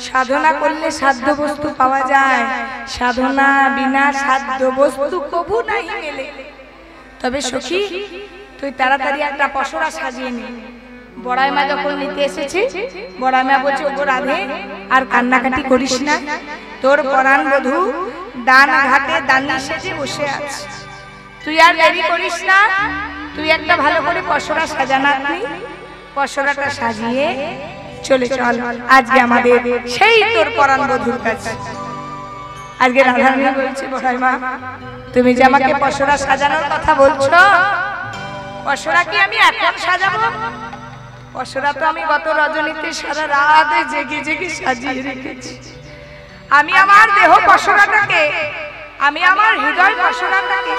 সাধনা করলে সাধ্য বস্তু পাওয়া যায়, সাধনা বিনা সাধ্য বস্তু কবু নাই মেলে। তবে সখী তুই তাড়াতাড়ি একটা পসরা সাজিয়ে নে। বড়াই মা যখন নিতে এসেছে, বড়াই মা বলছে, ওগো রাধে আর কান্নাকাটি করিস না, তোর পরাণ বধূ ডান ঘাটে দানি সেজে বসে আছে, তুই আর দেরি করিস না, তুই একটা ভালো করে পসরা সাজানা, তুই পসরাটা সাজিয়ে চলে চল আজকে আমাদের সেই তোর পরাণ বধূর কাছে। আজকে রাধারানী বলছে, বড়াই মা তুমি যে আমাকে পসরা সাজানোর কথা বলছো, পসরা কি আমি এখন সাজাবো? পসরা তো আমি গত রজনীতে সারা রাত জেগে জেগে সাজিয়ে রেখেছি। আমি আমার দেহ পসরাটাকে, আমি আমার হৃদয় পসরাটাকে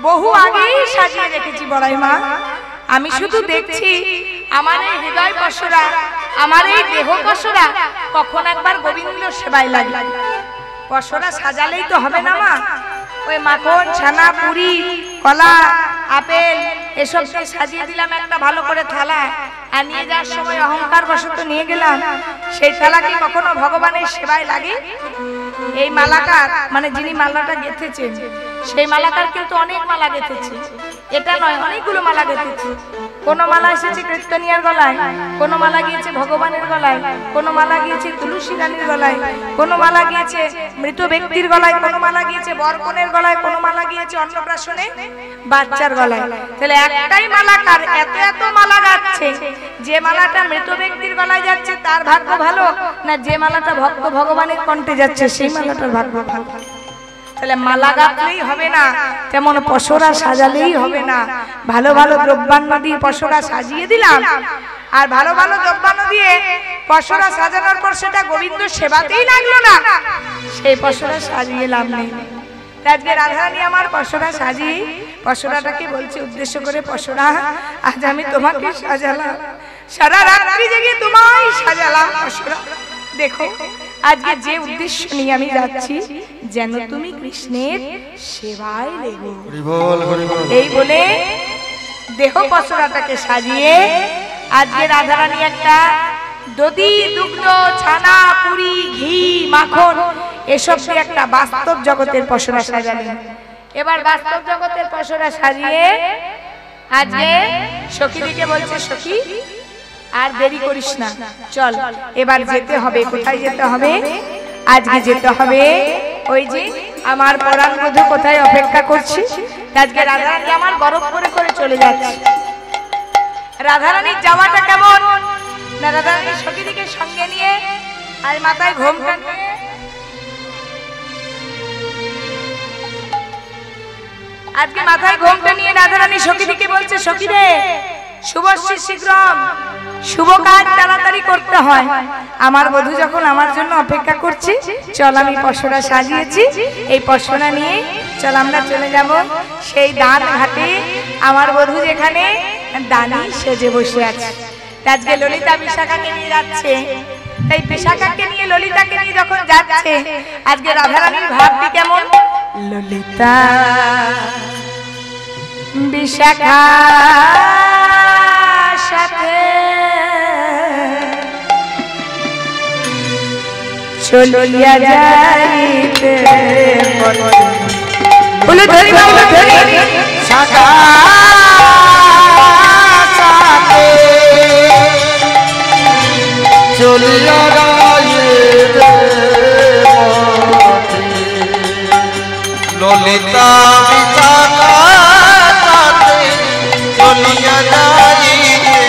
বহু আগেই সাজিয়ে রেখেছি বড়াই মা। আমি শুধু দেখছি আমার এই হৃদয় পসরা, আমার এই দেহ পসরা কখন একবার গোবিন্দ সেবায় লাগে। পসরা সাজালেই তো হবে না মা, ওই মাখন ছানা পুরি কলা আপেল এসব সাজিয়ে দিলাম একটা ভালো করে থালা, আর নিয়ে যাওয়ার সময় অহংকার বশত নিয়ে গেলাম, সেই থালা কি কখনো ভগবানের সেবায় লাগে? এই মালাকার মানে যিনি মালাটা গেঁথেছেন, সেই মালাকার কিন্তু অনেক মালা গেঁথেছে, এটা নয় অনেকগুলো মালা গেঁথেছে। কোন মালা এসেছে কীর্তনিয়ার গলায়, কোন মালা গিয়েছে ভগবানের গলায়, কোন মালা গিয়েছে তুলসী রানীর গলায়, কোন মালা গিয়েছে মৃত ব্যক্তির গলায়, কোন মালা গিয়েছে বরকনের গলায়, কোন মালা গিয়েছে অন্নপ্রাশনে বাচ্চার গলায়। তাহলে একটাই মালাকার এত এত মালা যাচ্ছে, যে মালাটা মৃত ব্যক্তির গলায় যাচ্ছে তার ভাগ্য ভালো, না যে মালাটা ভক্ত ভগবানের কণ্ঠে যাচ্ছে সেই মালাটার ভাগ্য ভালো? তাহলে মালা গাঁথলেই হবে না, তেমন পসরা সাজালেই হবে না। ভালো ভালো দ্রব্যান্ন দিয়ে পসরা সাজিয়ে দিলাম, আর ভালো ভালো দ্রব্যান্ন দিয়ে পসরা সাজানোর পর সেটা গোবিন্দ সেবাতেই লাগলো না, সেই পসরা সাজিয়ে লাভ নেই। আজকে রাধারানী আমার পসরা সাজিয়ে, পসরাটাকে বলছে উদ্দেশ্য করে, পসরা আজ আমি তোমাকে সাজালাম, সারা রাত্রি জেগে তোমায় সাজালাম পসরা। দেখো আজকে যে উদ্দেশ্য নিয়ে আমি যাচ্ছি, যেন তুমি কৃষ্ণের সেবায় লেগো, এই বলে দেহ পসরাটাকে সাজিয়ে আজকে রাধারানী একটা দধি দুগ্ধ ছানা পুরি ঘি মাখন এসব একটা বাস্তব জগতের পসরা সাজালেন। এবার বাস্তব জগতের পসরা সাজিয়ে আজকে সখীদিকে বলছে, সখী আর দেরি করিস না, চল এবার যেতে হবে। কোথায় যেতে হবে? আজকে যেতে হবে ওই যে আমার পরাণ বধূ কোথায় অপেক্ষা করছি। আজকে রাধারানী আমার গরম করে করে চলে যাচ্ছে। রাধারানীর যাওয়াটা কেমন না, রাধারানী সখীদিকে সঙ্গে নিয়ে আর মাথায় ঘোমটা নিয়ে আজকে মাথায় ঘোমটা নিয়ে রাধারানী সখীদিকে বলছে, সখী রে শুভশ্রী শীঘ্রম, শুভ কাজ তাড়াতাড়ি করতে হয়। আমার বধূ যখন আমার জন্য অপেক্ষা করছে, চল আমি পসরা সাজিয়েছি, এই পসরা নিয়ে চল আমরা চলে যাব সেই দান ঘাটে, আমার বধূ যেখানে দানি সেজে বসে আছে। আজকে ললিতা বিশাখাকে নিয়ে যাচ্ছে, তাই বিশাখাকে নিয়ে ললিতাকে নিয়ে যখন যাচ্ছে, আজকে রাধারানীর ভাবটি কেমন? ললিতা বিশাখা সাথে চলিয়া যাইতে বলে ধরি না, বলে ধরি শাখা সাথে চলিয়া যাইতে ললিতা বিশাখা সাথে চলিয়া যাইতে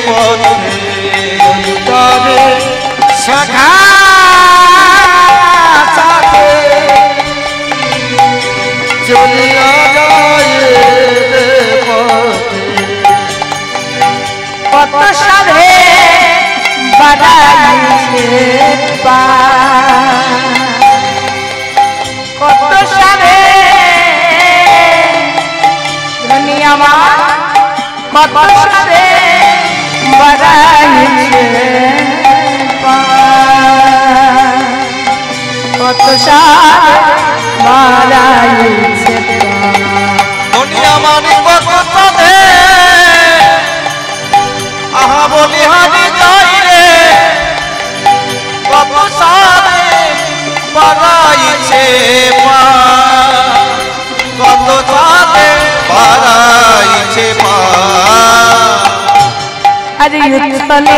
পথে, তবে শাখা সাথে চলিয়া যাইতে পথে, কত সাধে বাড়াইছে পা, কত সাধে ধনী আমার, কত সাধে বাড়াইছে পা, কত সাধে বাড়াইছে পা, ধনী আমার কত সাধে আহা বলি হারি যাই রে আরে উচ্ছলে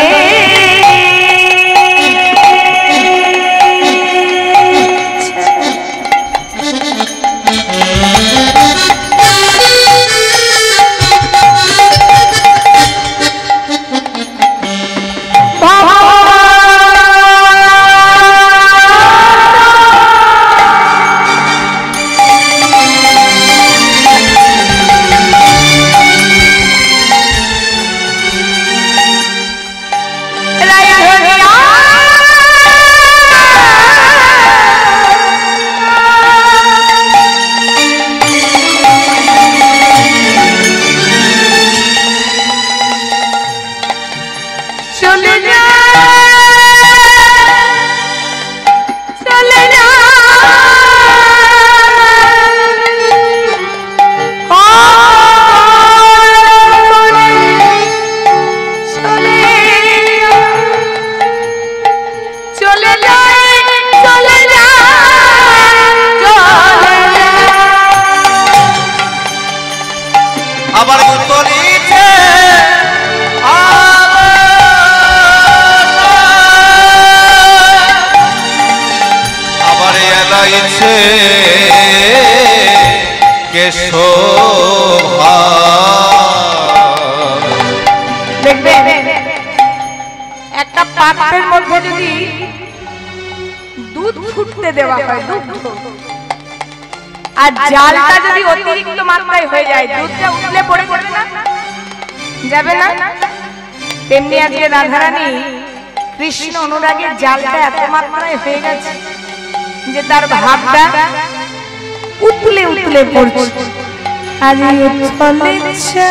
একটা পাত্রের মধ্যে যদি দুধ ফুটতে দেওয়া হয় আর জালটা যদি অতিরিক্ত মাত্রায় হয়ে যায় দুধটা উঠলে পড়ে পড়বে না যাবে না তেমনি আজকে রাধারানী কৃষ্ণ অনুরাগের জালটা এত মাত্রায় হয়ে গেছে যে তার ভাবটা উতলে উতলে পড়ছে আজ উতলেছে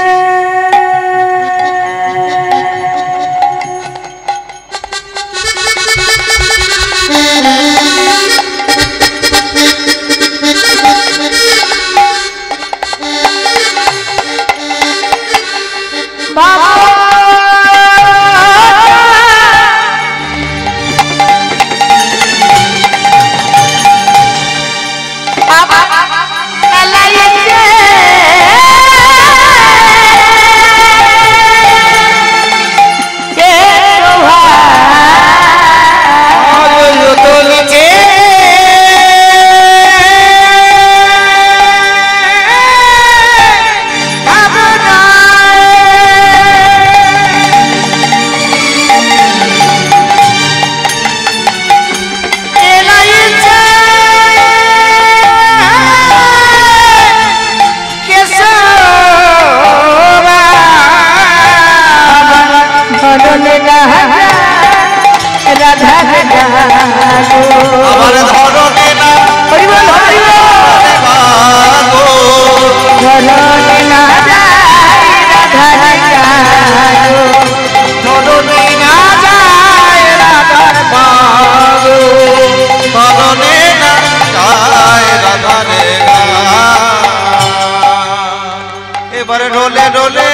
ডোলে ডোলে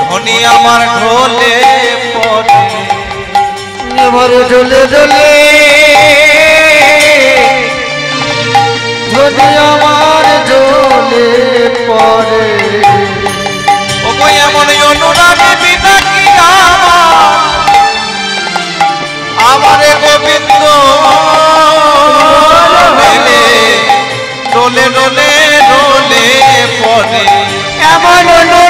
ধনী আমার ঢোলে পড়ে এবার ডোলে ডোলে ধনী আমার ঢোলে পড়ে ও কই এমন অনুরাগী বিনা কি আমারে গোবিন্দ ডোলে ডোলে ডোলে পড়ে এমন ডোলে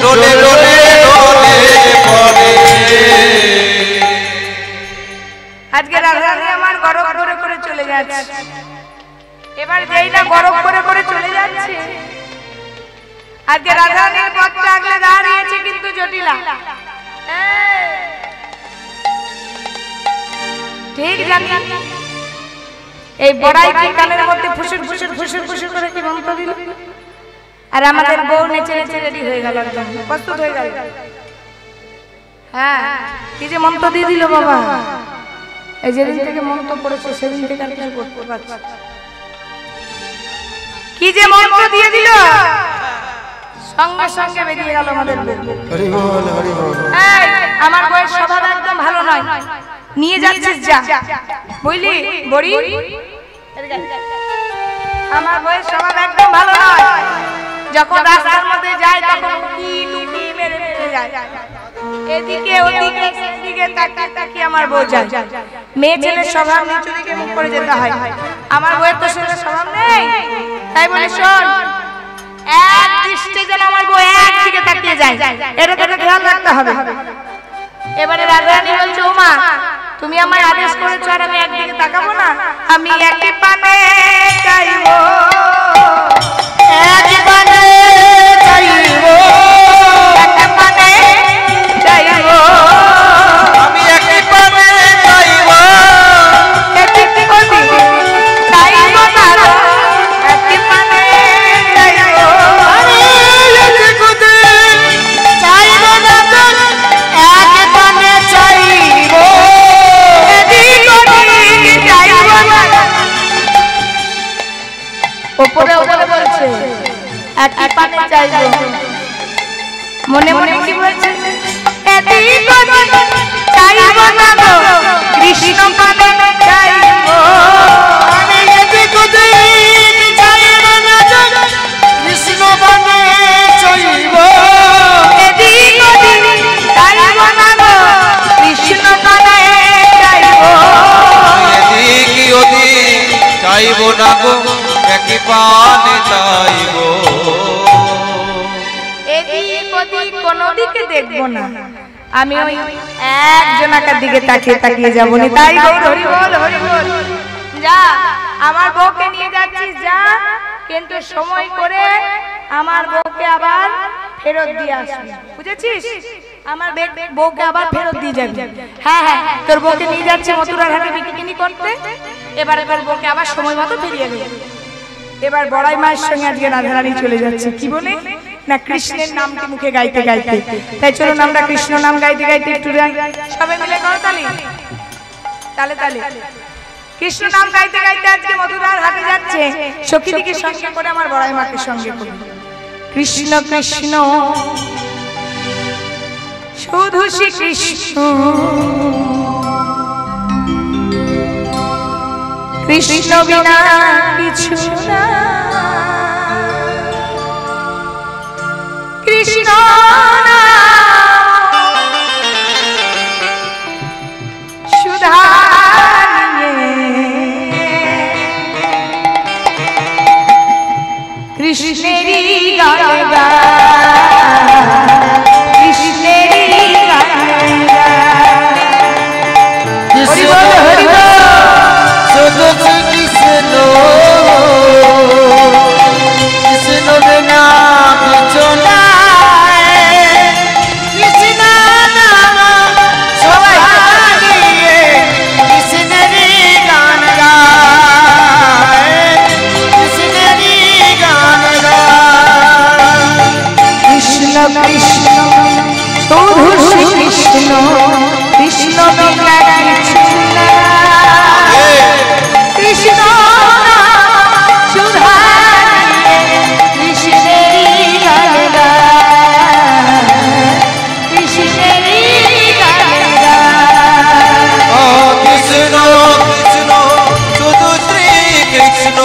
ডোলে ডোলে পড়ে আজকে রাধারানী আমার গরম করে করে চলে যাচ্ছে এবার যেই না গরম করে করে চলে যাচ্ছে আজকে রাধারানীর পথটা আগলে দাঁড়িয়েছে কিন্তু জটিলা ঠিক জানি এই বড়াই কি কানের মধ্যে ফুসুর ফুসুর ফুসুর ফুসুর করে কি মন্ত্র দিল আর আমাদের বউ নেচে নেচে রেডি হয়ে গেল একদম প্রস্তুত হয়ে গেল হ্যাঁ কি যে মন্ত্র দিয়ে দিল বাবা এই যেদিন থেকে মন্ত্র পড়েছে সেদিন থেকে আর কিছু করতে পারছি কি যে মন্ত্র দিয়ে দিল সঙ্গে সঙ্গে বেরিয়ে গেল আমাদের বউ হরি বল হরি বল এই আমার বউয়ের স্বভাব একদম ভালো নয় নিয়ে যাচ্ছিস যা, বুঝলি বড়ি? আমার বয়স স্বভাব একদম ভালো নয়, যখন রাস্তার মধ্যে যায় তখন কি লুকি মেরে মেরে যায়, এদিকে ওদিকে সেদিকে তাকিয়ে তাকিয়ে আমার বউ যায়। মেয়ে ছেলের স্বভাব নিচু দিকে মুখ করে যেতে হয়, আমার বউয়ের তো সেটা স্বভাব নেই। তাই বলে শোন, এক দৃষ্টি যেন আমার বউ একদিকে তাকিয়ে যায়, এটা তোকে খেয়াল রাখতে হবে। এবারে রাজরানী বলছে, ও মা তুমি আমায় আদেশ করেছো আর আমি একদিকে তাকাবো না? আমি একই পানে চাইবো, একই পানে চাইবো, একই পানে চাইবো, আমি একই পানে চাইবো, একই পানে চাইবো না, একই পানে চাইবো, আমি এদিক ওদিক চাইবো না তো, একই পানে চাইবো, এদিক ওদিক চাইবো না। ওপরে ওপরে বলছে একই পানে চাইবো, মনে মনে কি বলছে? এদিক ওদিক চাইবো না গো, কৃষ্ণ পানে চাইবো, আমি এদিক ওদিক চাইবো না তো, কৃষ্ণ পানে চাইবো, এদিক ওদিক চাইবো না গো, কৃষ্ণ পানে চাইবো, এদিক ওদিক চাইবো না গো, একই পানে চাইবো, এদিক ওদিক কোনো দিকে দেখবো না, আমি ওই একজনাকার দিকে তাকিয়ে তাকিয়ে যাবো না। তাই গৌর হরি বল, হরি বল। যা আমার বউকে নিয়ে যাচ্ছিস যা, কিন্তু সময় করে আমার বউকে আবার ফেরত দিয়ে আসবি, বুঝেছিস? আমার বউকে আবার ফেরত দিয়ে যাবি। হ্যাঁ হ্যাঁ, তোর বউকে নিয়ে যাচ্ছে মথুরার হাটে বিক্রি করতে, এবারে তোর বউকে আবার সময় মতো ফিরিয়ে দেবে। এবার বড়াই মায়ের সঙ্গে আজকে রাধারানী চলে যাচ্ছে, কি বলে না কৃষ্ণের নামটি মুখে গাইতে গাইতে। তাই চলুন আমরা কৃষ্ণ নাম গাইতে গাইতে একটু যাই, সবাই মিলে করো তালি, তালে তালে। কৃষ্ণ নাম গাইতে গাইতে আজকে মথুরার হাটে যাচ্ছে, সখীদিকে সঙ্গে করে আমার বড়াই মাকে সঙ্গে করে। কৃষ্ণ কৃষ্ণ শুধু শ্রী কৃষ্ণ, কৃষ্ণ বিনা কিছু না, কৃষ্ণ সুধা কৃষ্ণেরই গান গা, কৃষ্ণেরই গান গা, হরি বল হরি বল। শুধু কৃষ্ণ, কৃষ্ণ বিনা কিছু নাই, কৃষ্ণ নাম সবাই নিয়ে কৃষ্ণেরই গান গায়, কৃষ্ণেরই গান গায়। কৃষ্ণ কৃষ্ণ শুধু শ্রী কৃষ্ণ, কৃষ্ণ বিনা কিছু না, কৃষ্ণ সুধা কৃষ্ণেরই গান গায়, কৃষ্ণেরই গান গায়। ও কৃষ্ণ কৃষ্ণ শুধু শ্রী কৃষ্ণ,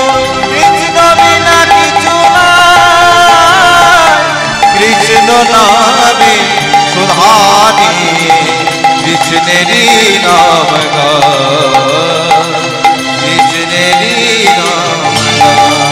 কৃষ্ণ বিনা কিছু নাই, কৃষ্ণ নামে সুধানি কৃষ্ণেরই নাম গায়, কৃষ্ণেরই নাম গায়।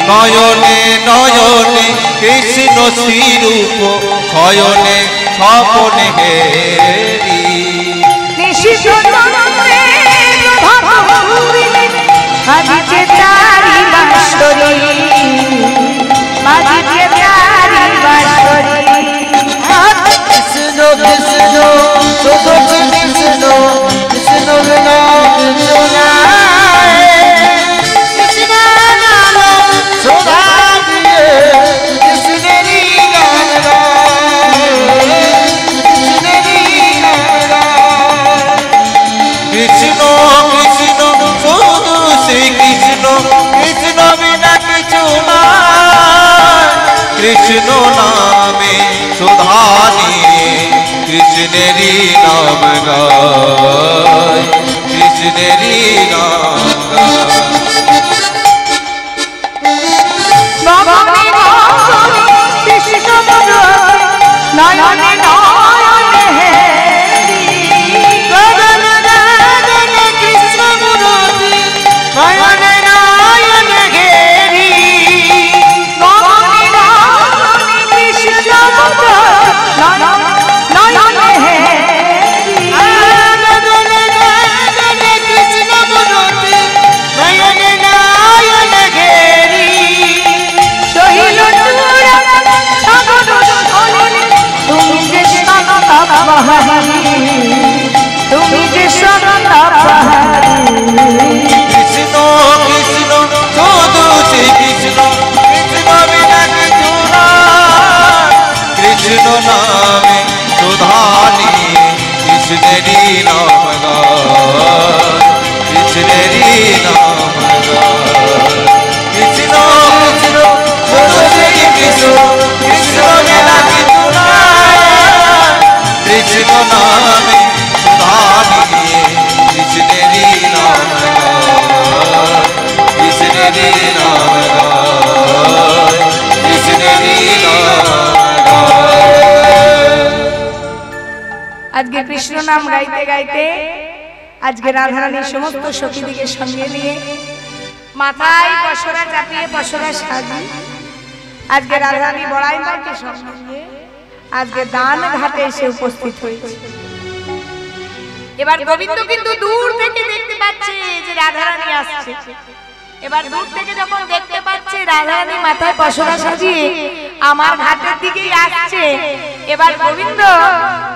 নয়নে নয়নে কৃষ্ণ শ্রীরূপ শয়নে স্বপনে হেরি বাজিছে তারি বাঁশরি বাজিছে তারি বাঁশরি কৃষ্ণ কৃষ্ণ শুধু কৃষ্ণ কৃষ্ণ বিনা কিছু নাই কৃষ্ণ নাম শোভা দিয়ে কৃষ্ণেরই গান গায় কৃষ্ণেরই গান গায় কৃষ্ণ কৃষ্ণ শুধু শ্রীকৃষ্ণ কৃষ্ণ বিনা কিছু নাই কৃষ্ণ নামে সুধা নিয়ে কৃষ্ণেরই নাম গায় কৃষ্ণেরই নাম গায় নয়নে নয়নে হেরি গগন গগন কৃষ্ণ মূরতি নয়নে নয়ন ঘেরি গগনে গগনে কৃষ্ণ নয়নে হেরি গগন গগন কৃষ্ণ মূরতি নয়নে নয়ন ঘেরি সহিল চূড়া সাগর সলিলে তুমি যে সন্তাপহারি তুমি যে সন্তাপহারি কৃষ্ণ কৃষ্ণ শুধু শ্রীকৃষ্ণ কৃষ্ণ বিনা কিছু নাই কৃষ্ণ নামে সুধা নিয়ে কৃষ্ণেরই নাম গায় কৃষ্ণেরই নাম গায় কৃষ্ণ কৃষ্ণ শুধু শ্রীকৃষ্ণ কৃষ্ণ বিনা কিছু নাই কৃষ্ণ নামে সুধা নিয়ে কৃষ্ণেরই নাম গায় কৃষ্ণেরই নাম গায় কৃষ্ণেরই নাম গায়। আজকে কৃষ্ণ নাম গাইতে গাইতে আজকে রাধারানীর সমস্ত সখীদিকে সঙ্গে নিয়ে মাথায় পশরা চাপিয়ে পশরা সাজি আজকে রাধারানী বড়াই মাকে সঙ্গে নিয়ে আজকে দান ঘাটে এসে উপস্থিত হয়েছে। এবার গোবিন্দ কিন্তু দূর থেকে দেখতে পাচ্ছে যে রাধারানী আসছে। এবার দূর থেকে যখন দেখতে পাচ্ছে রাধারানী মাথায় পশরা সাজিয়ে আমার ঘাটের দিকেই আসছে, এবার গোবিন্দ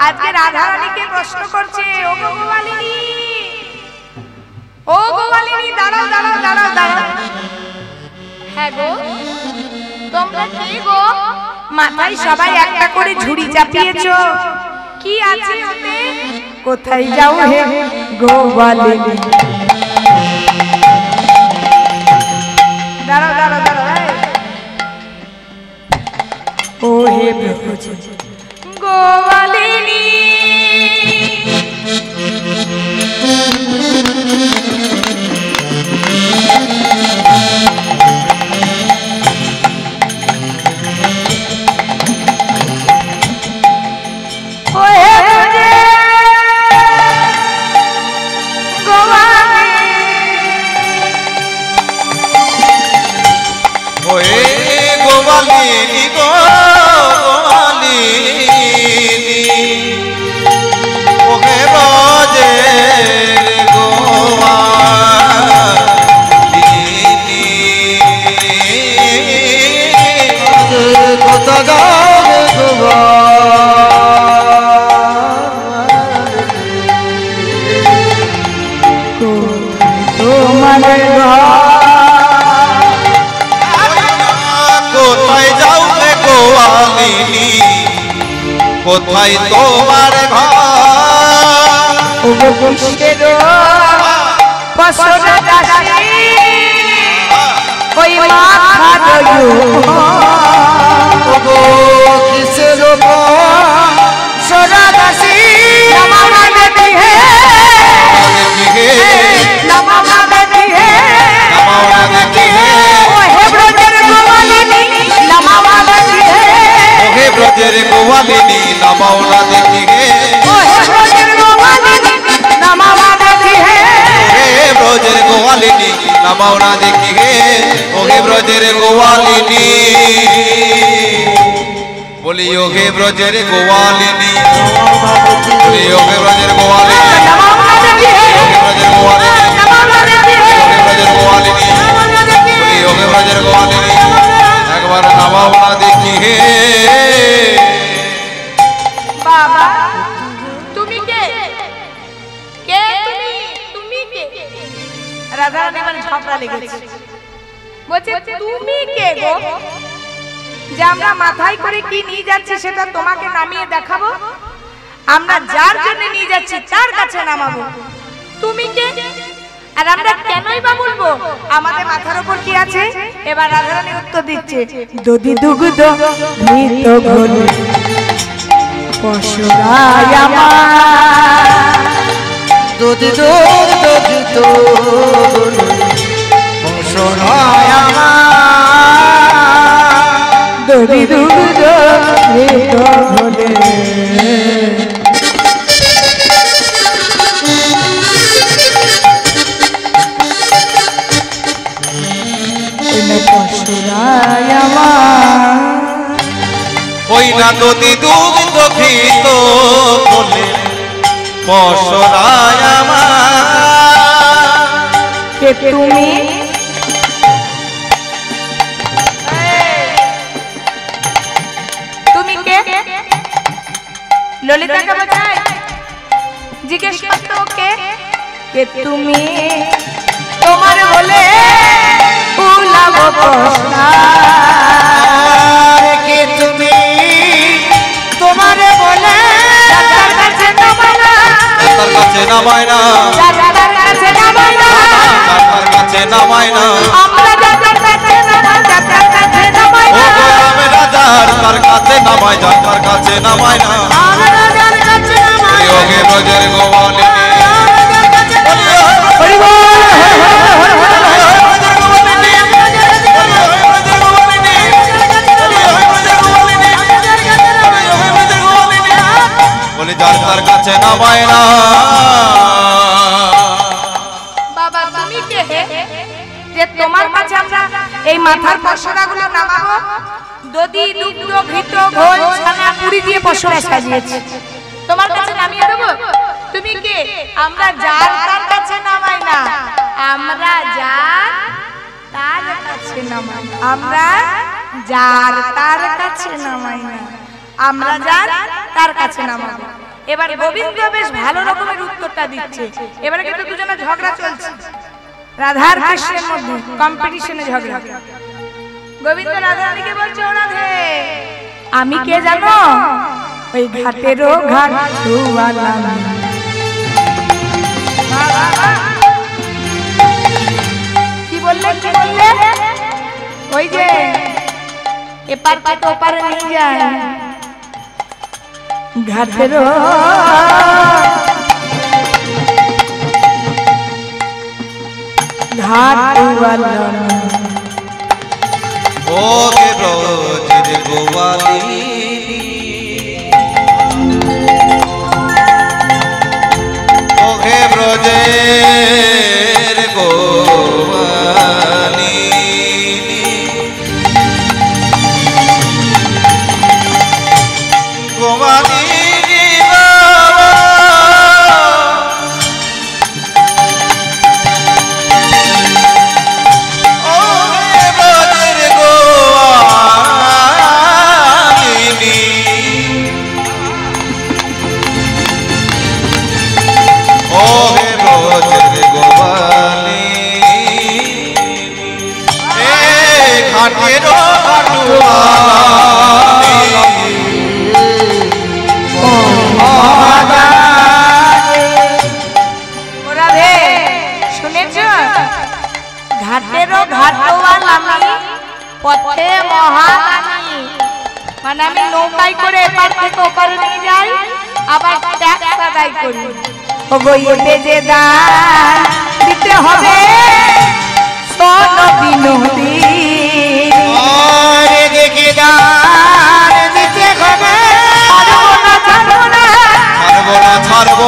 আজকে রাধারানীকে প্রশ্ন করছে, ও গোপালিনী, ও গোপালিনী, দাঁড়াও দাঁড়াও দাঁড়াও দাঁড়াও। হ্যাঁ গো, তোমরা কে গো? মাথায় সবাই একটা করে ঝুড়ি চাপিয়েছো, কি আছে ওতে? কোথায় যাও হে গোপালিনী? দাঁড়াও দাঁড়াও দাঁড়াও, ও হে ব্রজ গোপালিনী, ও হে ব্রজ ওহে গোপালিনী গো গোপালিনী, ওহে ব্রজের গোপালিনী, কোথা যাবে তোমার কোথায় যাও রে গোপালিনী, কোথায় তোমার ঘর? ওই মাথা কিসের সোনা দাসী ওহে ব্রজের গোপালিনী নামাও না দেখি হে, ওহে ব্রজের গোপালিনী নামাও না দেখি হে, ও ওহে ব্রজের গোয়ালিনী বলি ওহে ব্রজের গোয়ালিনী বলি ওহে ব্রজের গোয়ালিনী ওহে ব্রজের গোয়ালিনী ওহে ব্রজের গোয়ালিনী বলি ওহে ব্রজের গোয়ালিনী একবার নামাও না দেখি হে বাবা তুমি কে কে তুমি কে রাধা রানী মানে ঝগড়া লেগেছে বলছে তুমি কে গো যে আমরা মাথায় করে কি নিয়ে যাচ্ছি সেটা তোমাকে নামিয়ে দেখাবো আমরা যার জন্য নিয়ে যাচ্ছি তার কাছে নামাবো তুমি কে আর আমরা কেনই বা বলবো আমাদের মাথার উপর কি আছে এবার রাধা রানী উত্তর দিচ্ছে দধি দুগ্ধ ঘৃত ঘোলে পশুরাই আমার দধি দুগ্ধ ঘৃত ঘোলে পশুরাই আমার দধি দুগ্ধ ঘৃত ঘোলে পশুরাই আমার ওই না দধি দুগ্ধ ঘৃত ঘোলে পশুরাই আমার কে তুমি তুমি কে ললিতাকে বোঝায় জিজ্ঞেস করতো কে কে তুমি তোমার বলে উলাব প্রশ্না কে তুমি তোমার বলে তার কাছে নামায় না তার কাছে নামায় না তার কাছে নামায় না তার কাছে নামায় না আমরা যার কাছে নামাই তার কাছে নামায় ও না গোলামে রাজার তার কাছে নামায় যার তার কাছে নামায় না আমরা যার কাছে নামাই ওহে ব্রজের গোয়ালিনী হরি বল বলি যার তার কাছে নামায় না বাবা তুমি কে যে তোমার কাছে আমরা এই মাথার পশরাগুলো নামাবো দধি দুগ্ধ ঘৃত ঘোল ছানা পুরি দিয়ে পশরা সাজিয়েছি তোমার কাছে নামিয়ে দেবো তুমি কে আমরা যার তার কাছে নামাই না আমরা যার তার কাছে নামাই আমরা যার তার কাছে নামাই না আমরা যার তার কাছে নামাবো এবার গোবিন্দ বেশ ভালো রকমের উত্তরটা দিচ্ছে এবারে কিন্তু দুজনের ঝগড়া চলছে রাধার কৃষ্ণের মধ্যে কম্পিটিশনে ঝগড়া গোবিন্দ রাধা রানীকে বলছে ও রাধে আমি কে জানো ওই ঘাটেরও ঘাট ধুয়ালা কি বললে ওই যে এপার পাতো ওপারে নিয়ে যায় ঘাটেরও ঘাট ধুয়ালা ওহে ব্রজের গোয়ালিনী ওহে ব্রজের গোয়ালিনী গোয়ালিনী বাবা ওহে ব্রজের গোয়ালিনী ওহে ব্রজের গোয়ালিনী এ ঘাটেরও ঘাটুয়ালিনী রাধে শুনেছ ঘাটেরও ঘাটওয়াল আমি পথে মহারানী মানে আমি নৌকায় করে এপার থেকে ওপারে নিয়ে যাই আবার ট্যাক্স আদায় করি ওগো এতে যে দান দিতে হবে সোন বিনোদী আরে দেখে দান দিতে হবে ছাড়বো না ছাড়বো না ছাড়বো না ছাড়বো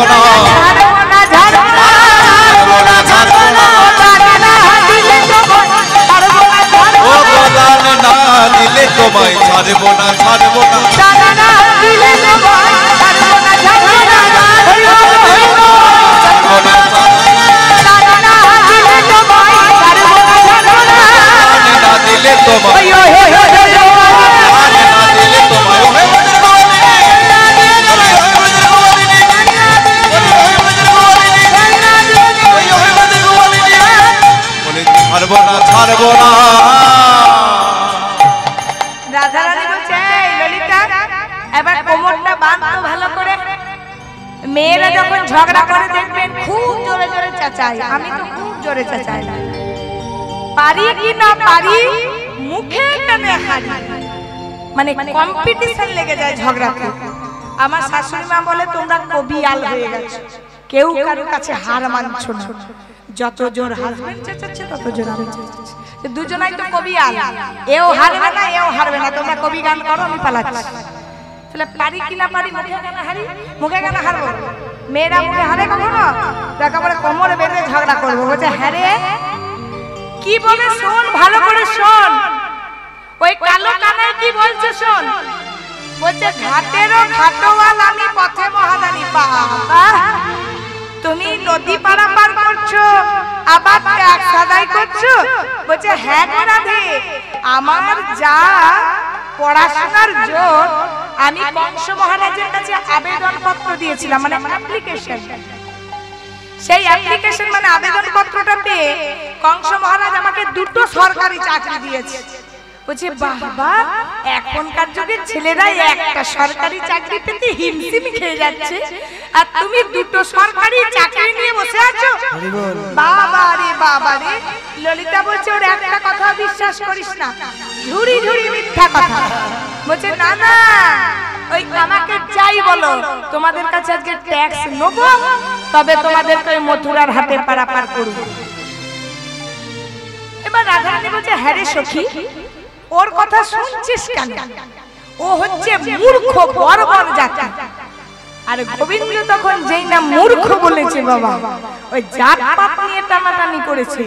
না ছাড়বো না ছাড়বো না ছাড়বো না ছাড়বো না দিলে তো ছাড়বো না ছাড়বো তোমায় ছাড়বো না ছাড়বো না দানা না দিলে তোমায় ছাড়বো না ছাড়বো না ছাড়বো না দানা না দিলে তোমায় ছাড়বো না ছাড়বো না না দিলে তোমায় ওই ওই ওই না দিলে তোমায় ওহে ব্রজের গোয়ালিনী ছাড়বো না ছাড়বো না। রাধারানী বলছে এই ললিতা এবার কোমরটা বাঁধতো ভালো করে। মেয়েরা যখন ঝগড়া করে দেখবেন খুব জোরে জোরে চেঁচায়, আমি তো খুব জোরে চেঁচাই না, পারি কি না পারি মুখে টানে হারি, মানে কম্পিটিশন লেগে যায় ঝগড়াতে। আমার শাশুড়ি মা বলে তোমরা কবিয়াল হয়ে গেছো, কেউ কারোর কাছে হার মানছো না, যত জোর হাজবেন্ড চেঁচাচ্ছে তত জোর আমি চেঁচাচ্ছি, দুজনাই তো কবিয়াল, এও হারবে না এও হারবে না, তোমরা কবি গান করো আমি পালাচ্ছি। তাহলে পারি কি না পারি মুখে কেন হারি, মুখে কেন হারবো? মেয়েরা মুখে হারে কখনো? একেবারে কোমরে বেঁধে ঝগড়া করবো, বলছে হ্যাঁ রে কি বলে শোন, ভালো করে শোন, ওই কালো কানাই কি বলছে শোন, বলছে ঘাটেরও ঘাটোয়াল আমি পথে মহাদানি। বাবা তুমি নদী পারাপার করছো আবার ট্যাক্স আদায় করছো? বলছে হ্যাঁ গো রাধে, আমার যা পড়াশোনার জোর, আমি কংস মহারাজের কাছে আবেদন পত্র দিয়েছিলাম, মানে অ্যাপ্লিকেশন, সেই অ্যাপ্লিকেশন মানে আবেদন পত্রটা পেয়ে কংস মহারাজ আমাকে দুটো সরকারি চাকরি দিয়েছে। বলছে বাবা এখনকার যুগের ছেলেরা একটা সরকারি চাকরি পেতে হিমশিম খেয়ে যাচ্ছে, আর তুমি দুটো সরকারি চাকরি নিয়ে বসে আছো। বাবা রে বাবা রে, ললিতা বলছে ওর একটা কথা বিশ্বাস করিস না, ঝুড়ি ঝুড়ি মিথ্যা কথা। বলছে না না, ওই আমাকে যাই বলো তোমাদের কাছে আজকে ট্যাক্স নেব, তবে তোমাদেরকে ওই মথুরার হাতে পারাপার করব। এবার রাধারানী বলছে হ্যাঁ রে সখী, ওর কথা শুনছিস কেন? ও হচ্ছে মূর্খ বর্বর জাতি। আর গোবিন্দ তখন যেই না মূর্খ বলেছে বাবা, ওই জাত পাত নিয়ে টানাটানি করেছে।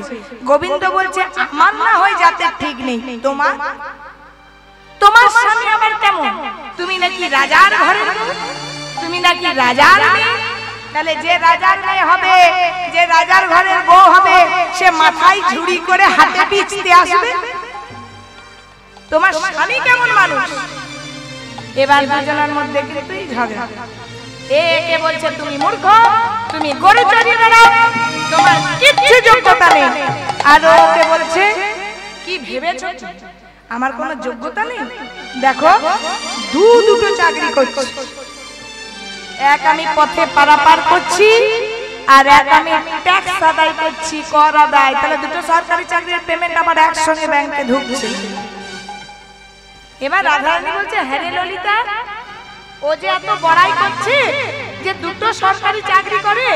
গোবিন্দ বলছে আমার না হয় জাতের ঠিক নেই, তোমার তোমার স্বামী আবার কেমন? তুমি নাকি রাজার ঘরের, তুমি নাকি রাজার মেয়ে। তাহলে যে রাজার মেয়ে হবে, যে রাজার ঘরের বউ হবে, সে মাথায় ঝুড়ি করে হাতে পিছতে আসবে। তোমার স্বামী কেমন মানুষ? এবার দুজনের মধ্যে কিন্তু ঝগড়া। একে বলছে তুমি মূর্খ, তুমি গরু চড়িয়ে বেড়াও, তোমার কিচ্ছু যোগ্যতা নেই। আর ওকে বলছে কি ভেবেছো আমার কোনো যোগ্যতা নেই? দেখো দুটো চাকরি করছি, এক আমি পথে পারাপার করছি, আর এক আমি ট্যাক্স আদায় করছি, কর আদায়। তাহলে দুটো সরকারি চাকরির পেমেন্ট আবার একসঙ্গে ব্যাংকে ঢুকছে। এবার রাধারানী বলছে হ্যাঁ রে ললিতা, ও যে এত বড়াই করছে যে দুটো সরকারি চাকরি করে,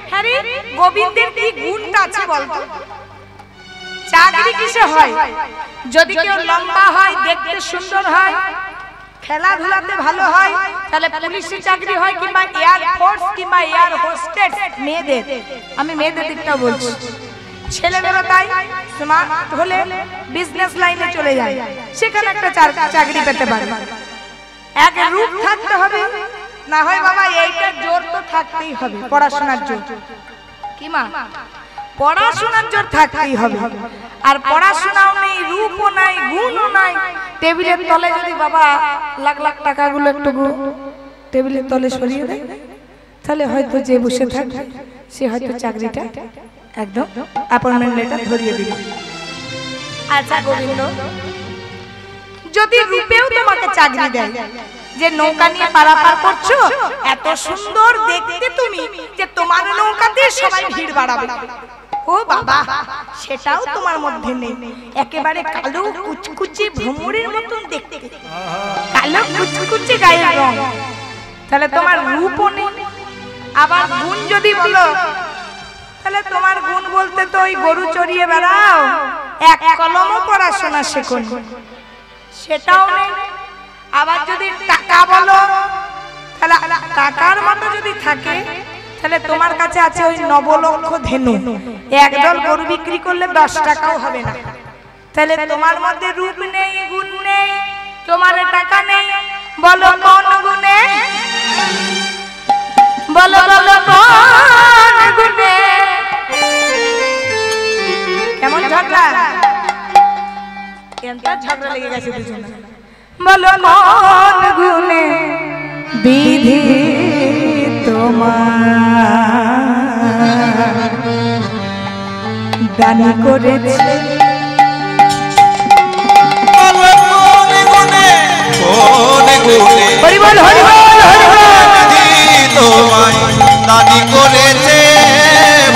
হ্যাঁ রে গোবিন্দের কি গুণটা আছে বলতো? চাকরি কিসে হয়? যদি কেউ লম্বা হয়, দেখতে সুন্দর হয়, খেলাধুলাতে ভালো হয়, তাহলে পুলিশের চাকরি হয়, কিংবা এয়ার ফোর্স কিংবা এয়ার হোস্টেস মেয়েদের। আমি মেয়েদের দিকটা বলছি, ছেলেদেরও তাই, স্মার্ট হলে বিজনেস লাইনে চলে যায়, সেখানে একটা চাকরি পেতে পারে। এক রূপ থাকতে হবে, না হয় বাবা এইটা জোর তো থাকতেই হবে, পড়াশোনার জোর। কি মা? পড়াশোনার জোর থাকতেই হবে। আর পড়াশোনাও নেই, রূপও নাই, গুণও নাই, টেবিলের তলে যদি বাবা লাখ লাখ টাকাগুলো একটু টেবিলের তলে সরিয়ে দেয়, তাহলে হয়তো যে বসে থাকবে সে হয়তো চাকরিটা একদম অ্যাপয়েন্টমেন্ট লেটার ধরিয়ে দিবে। আচ্ছা গোবিন্দ, যদি রূপেও তোমাকে চাকরি দেয়, যে নৌকা নিয়ে পারাপার করছো, এত সুন্দর দেখতে তুমি, যে তোমার নৌকাতে সবাই ভিড় বাড়াবে, ও বাবা সেটাও তোমার মধ্যে নেই, একেবারে কালো কুচকুচে ভ্রমরের মতন দেখতে, কালো কুচকুচে গায়ের রং, তাহলে তোমার রূপও নেই। আবার গুণ যদি বলো, তাহলে তোমার গুণ বলতে তো ওই গরু চড়িয়ে বেড়াও, এক কলমও পড়াশোনা শেখো, সেটাও নেই। আবার যদি টাকা বলো, তাহলে টাকার মতো যদি থাকে, তাহলে তোমার কাছে আছে ওই 9 লক্ষ ধেনু, একদল গরু বিক্রি করলে 10 টাকাও হবে না। তাহলে তোমার মধ্যে রূপ নেই, গুণ নেই, তোমার টাকা নেই বলো কোন গুণে, বলো বলো কোন গুণে। কেমন ঝগড়া, ঝগড়া লেগে গেছে দুজনে। বলো কোন গুণে বিধি তোমার দান করেছে। হরি বল হরি বল হরি বল তোমায় দানি করেছে,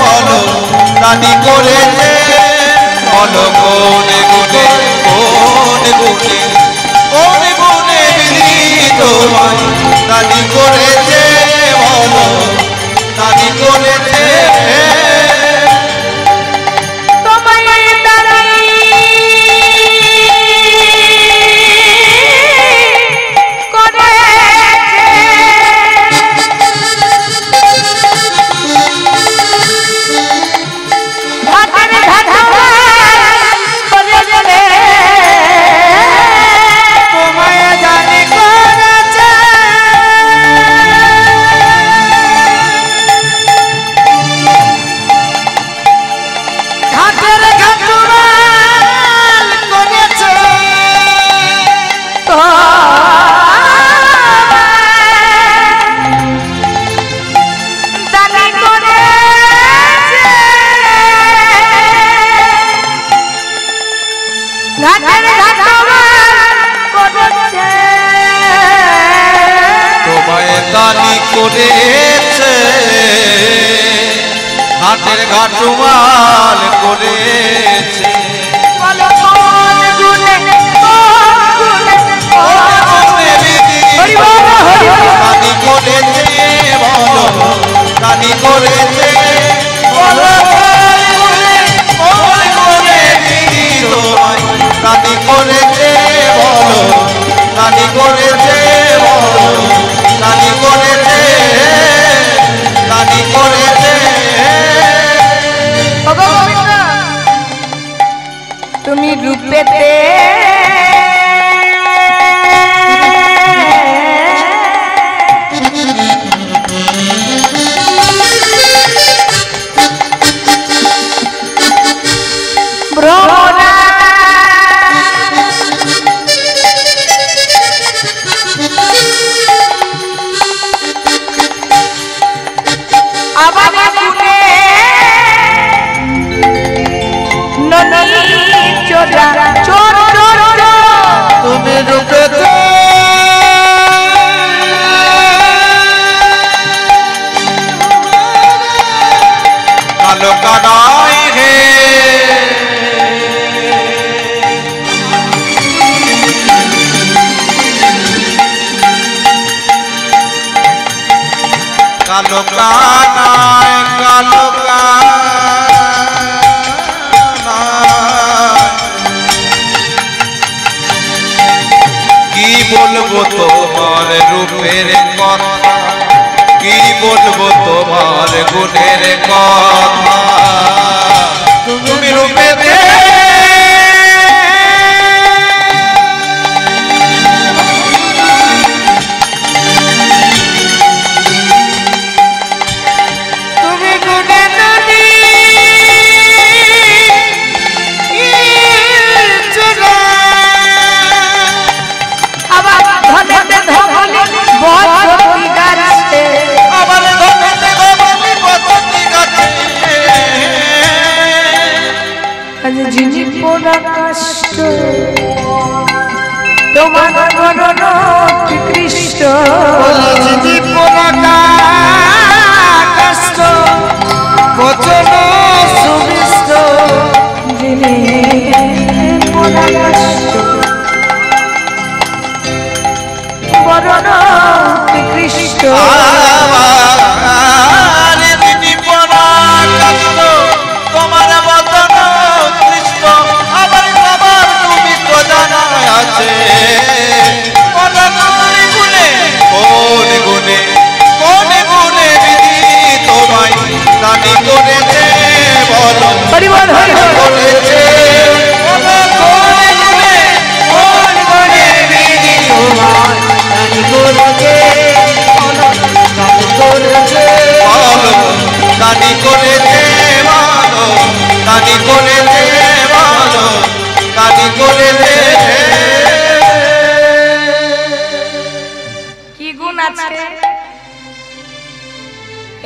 বলো দানি করেছে, বলো কোন গুণে কোন গুণে কোন গুণে বিধি তোমায় দানি করেছে, বলো দানি করেছে। করেছে হাতের ঘাটুমাল করেছে, বলো কোন গুণে কোন গুণে দানি করেছে, বলো দানি করেছে, বলো কোন গুণে বিধি তোমায় দানি করেছে, বলো দানি করেছে, বলো দানি করেছে, দানি করেছে। তুমি রূপেতে ভ্রমরা আবার গুণে নদী চোরা চোর চোর তুমি রূপেতে কালো কানাই হে, কালো কানাই কালো কি বলবো তোমার রূপের কথা, কি বলবো তোমার গুণের কথা, তুমি রূপেতে তুমি গুণে নদী চোরা আবার ধনেতে ধবলি বসতি গাছে, আবার ধনেতে ধবলি বসতি গাছে, আজ যিনি পোড়া কষ্ট তোমার গণন কৃষ্ট, যিনি পোড়া কষ্ট বচন সুমিষ্ট, যিনি পোড়া কষ্ট বরণ কৃষ্ট, আরে দিদি পড়া কষ্ট তোমার বদন কৃষ্ট, আবার সবার তুমি তো জানা আছে, বলো কোন গুণে কোন গুণে কোন গুণে বিধি তোমায় দানি করেছে, বলো হরি বল হরি বল করেছে, বলো কোন গুণে বিধি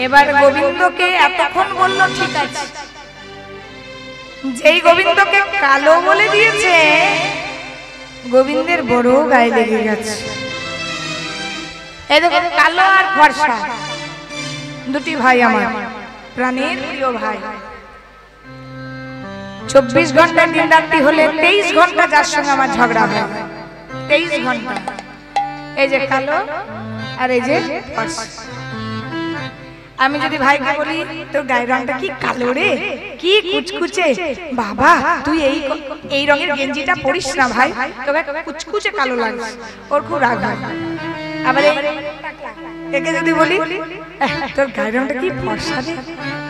এবার গোবিন্দকে এতক্ষণ বলল ঠিক আছে, যেই গোবিন্দকে কালো বলে দিয়েছে গোবিন্দের বড় গায়ে লেগে গেছে। এই দেখুন কালো আর ফর্সা দুটি ভাই, আমার প্রাণের প্রিয় ভাই। 24 ঘন্টা দিন রাত্রি হলে 23 ঘন্টা যার সঙ্গে আমার ঝগড়া হয়, 23 ঘন্টা। এই যে কালো আর এই যে ফর্সা। আমি যদি ভাইকে বলি তোর গায়ের রংটা কি কালো রে, কি কুচকুচে, বাবা তুই এই রঙের গেঞ্জিটা পরিস না ভাই, তোকে কুচকুচে কালো লাগছে, ওর খুব রাগ হয়। আবার একে যদি বলি তোর গায়ের রংটা কি ফর্সা রে,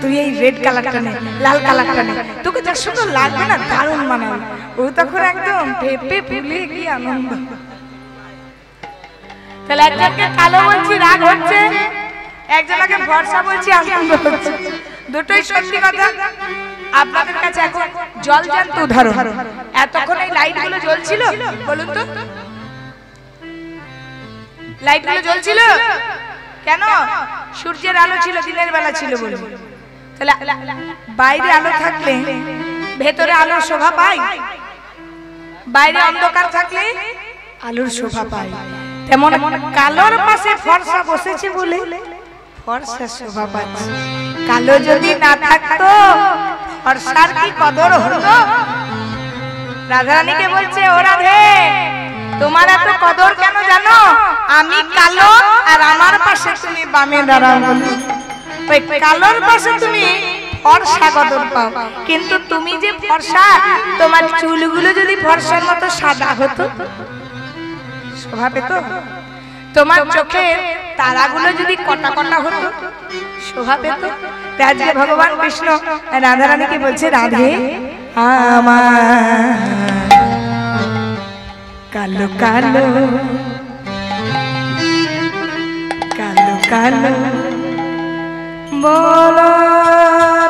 তুই এই রেড কালারটা নে, লাল কালারটা নে, তোকে যা সুন্দর লাগবে না, দারুণ মানাবে। ও তখন একদম পেপে ফুলে কি আনন্দ। তাহলে একজনকে কালো বলছি রাগ হচ্ছে, একজনকে ফর্সা বলছি আনন্দ হচ্ছে, দুটোই সত্যি কথা। আপনাদের কাছে এখন জল জ্যান্ত উদাহরণ। এতক্ষণ এই লাইটগুলো জ্বলছিল, বলুন তো লাইটগুলো জ্বলছিল কেন? সূর্যের আলো ছিল, দিনের বেলা ছিল বলে। তাহলে বাইরে আলো থাকলে ভেতরে আলোর শোভা পায়, বাইরে অন্ধকার থাকলে আলোর শোভা পায়। তেমন কালোর পাশে ফর্সা বসেছে বলে ফর্সা শোভা পাচ্ছে। কালো যদি না থাকতো ফর্সার কি কদর হতো? রাধারানীকে বলছে, ও রাধে তোমার এত কদর কেন জানো? আমি কালো আর আমার পাশে তুমি বামে দাঁড়াও বলে। ওই কালোর পাশে তুমি ফর্সা কদর পাও, কিন্তু তুমি যে ফর্সা, তোমার চুলগুলো যদি ফর্সার মতো সাদা হতো শোভা পেত? তোমার চোখের তারাগুলো যদি কটা কটা হতো শোভা পেত? আজকে ভগবান কৃষ্ণ রাধারানীকে বলছে, রাধে আমার কালো কালো কালো কালো বলো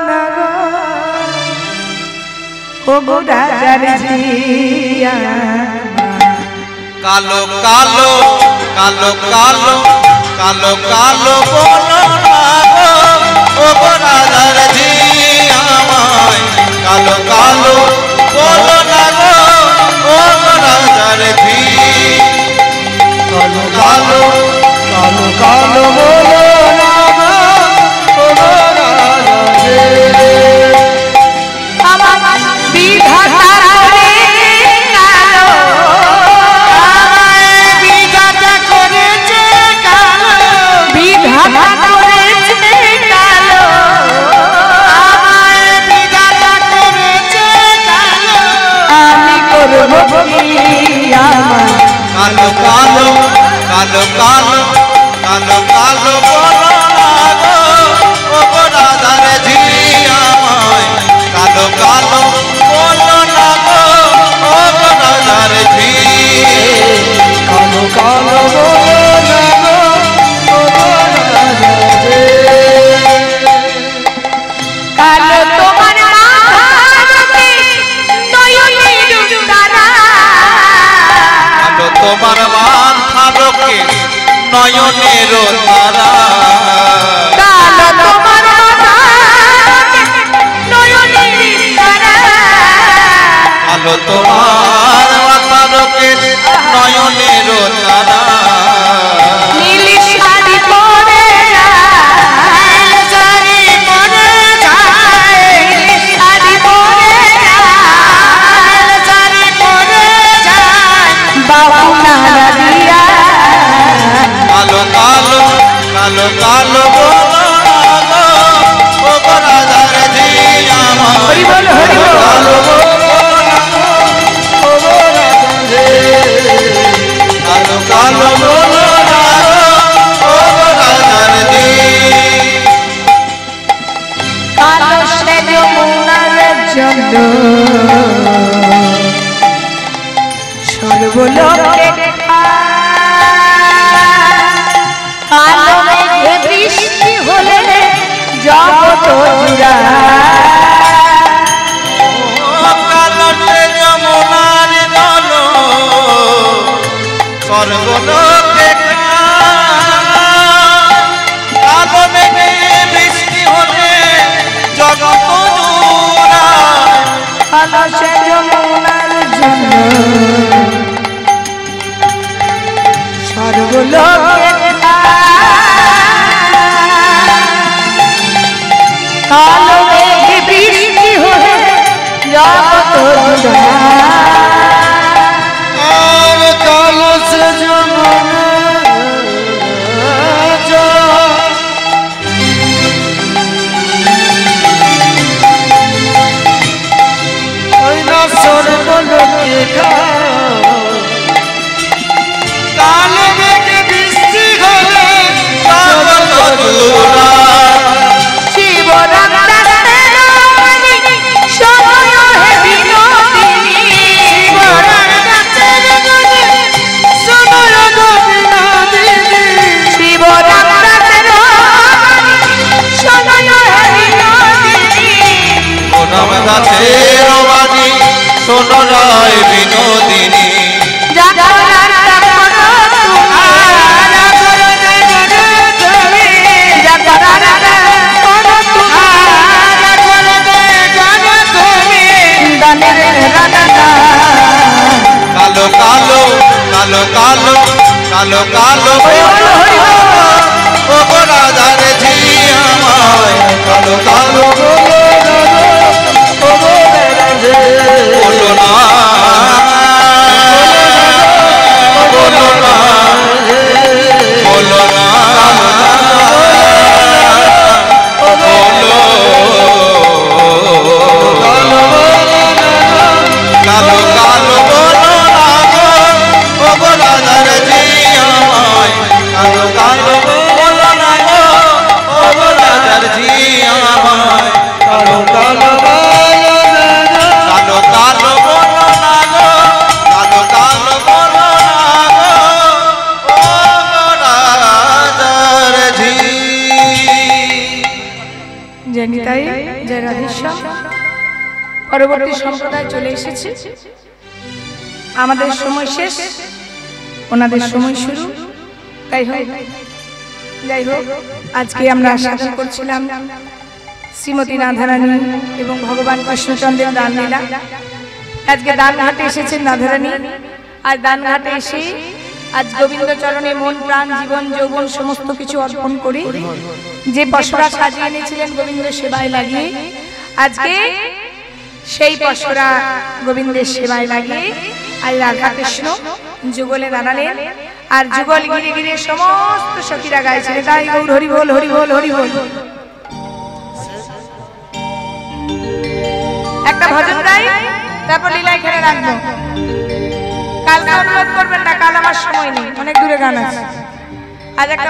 না গো, ও গো রাজার জিয়া। কালো কালো কালো কালো কালো কালো বলো না গো, ও গো রাধার জি আমায়। কালো কালো বলো না গো, ও গো রাধার জি। কালো কালো কালো কালো বলো না গো, ও গো রাধার জি। আমার বিধাতা করে কালো, বিধাতা করেছে কালো, বিধাতা করেছে কালো, আমায় বিধাতা করেছে কালো, আমি করব কি আমার কালো কালো কালো কালো কালো কালো বলো না গো, ও গো রাধার জি আমায়। কালো কালো বলো না গো, ও গো রাধার জি। কালো কালো বলো না গো, ও গো রাধা রে। কালো তোমার মাথাতে নয়নের তারা, কালো তোমার মাথা লোকে নয়নের তারা। কালো তোমার মাথাতে নয়নের তারা, কালো তোমার মাথা লোকে নয়নের তারা। নীল শাড়ি পরে যায়, শাড়ি পরে যায়, নীল শাড়ি পরে যায়, শাড়ি পরে যায়, বাবুনা দিয়া কালো কালো কালো কালো বলো না গো, ও গো রাধার জি আমায়। হরি বল হরি বল। কালো বলো না গো, ও গো রাধা রে। কালো কালো বলো না গো, ও গো রাধার জি। কালো সে যমুনার জন্য সর্বলোকে কালো মেঘে বৃষ্টি হলে জগৎ জুড়া, ও কালো সে যমুনার জল সর্বলোকে কালো মেঘে গোলকে কালো মেঘে বৃষ্টি হয়ে জগৎ আর কালো সে যমুনা ওই না সর্বলোকে কালো মেঘে বৃষ্টি হলে জগৎ সোনরায় বিনোদিনী কালো কালো কালো কালো কালো কালো ও রাধার ঝি আমায় কালো কালো বলো না বলো না বলো না কালো কালো বলো না গো ও গো রাধার জি আমায় কালো কালো বলো না গো ও গো রাধার জি আমায় কালো কালো কালো কালো বলো না গো কালো কালো বলো না গো ও গো রাধার জি। জনিতাই জয় রাধেশ্যাম। পরবর্তী সম্প্রদায় চলে এসেছে, আমাদের সময় শেষ, ওনাদের সময় শুরু। যাই হোক আজকে আমরা সাধন করছিলাম শ্রীমতী রাধারানী এবং ভগবান কৃষ্ণচন্দ্রের দান লীলা। আজকে দানঘাটে এসেছেন রাধারানী, আর দানঘাটে এসে আজ গোবিন্দ চরণে মন প্রাণ জীবন যৌবন সমস্ত কিছু অর্পণ করে যে পশরা সাজিয়ে এনেছিলেন গোবিন্দ সেবায় লাগিয়ে, আজকে সেই পশরা গোবিন্দের সেবায় লাগিয়ে আজ রাধা কৃষ্ণ যুগলে দাঁড়ালেন। আর যুগল ঘিরে ঘিরে সমস্ত সখীরা গাইছিলেন তাই গৌর হরি বল হরি বল হরি বল। একটা ভজন গাই, তারপর লীলা এখানে রাখবো। কালকে অনুরোধ করবেন না, কাল আমার সময় নেই, অনেক দূরে গান আছে। আজ একটা